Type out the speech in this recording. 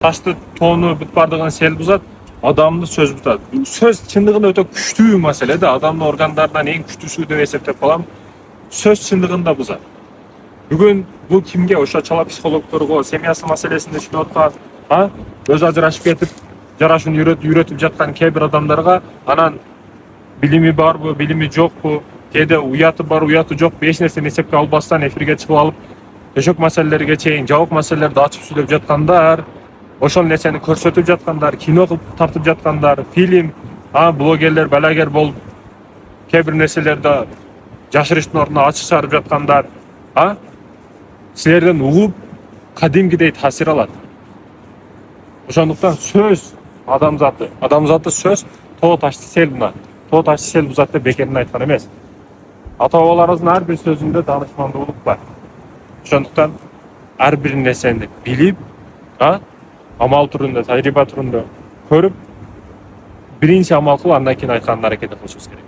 Ташты тоону бүт бардыгын сел бузат, адамды сөз бузат. Сөз чындыгында өтө күчтүү маселе да, адамдын органдарынан эң күчтүүсү деп эсептеп калам. Сөз чындыгында бузат. Бүгүн бул кимге? Ошо чала психологдорго, семьясы маселесинде иштеп аткан, өз ажырашып кетип, жарашын үйрөтүп жаткан кээ бир адамдарга анан билими барбы, билими жокпу, кээде уяты бар, уяты жокпу, эч нерсени эсепке албастан эфирге чыгып алып, төшөк маселелерге чейин жабык маселелерди ачып сүйлөп жаткандар, ошол нерсени көрсөтүп жаткандар, кино кылып тартып жаткандар, фильм, блогерлер, балагер болуп, кээ бир нерселерди жашырыштын ордуна ачык чыгарып жаткандар, силерден угуп кадимкидей таасир алат. Ошондуктан сөз адамзаты сөз тоо ташты сел бузат. Тоо ташты сел бузат деп бекерден айткан эмес. Ата бабаларыбыздын ар бир сөзүндө данышмандуулук бар. Ошондуктан ар бир нерсени билип, амал түрүндө, тажрыйба түрүндө көрүп, биринчи амал кылып, андан кийин айтканын аракет кылышыбыз керек.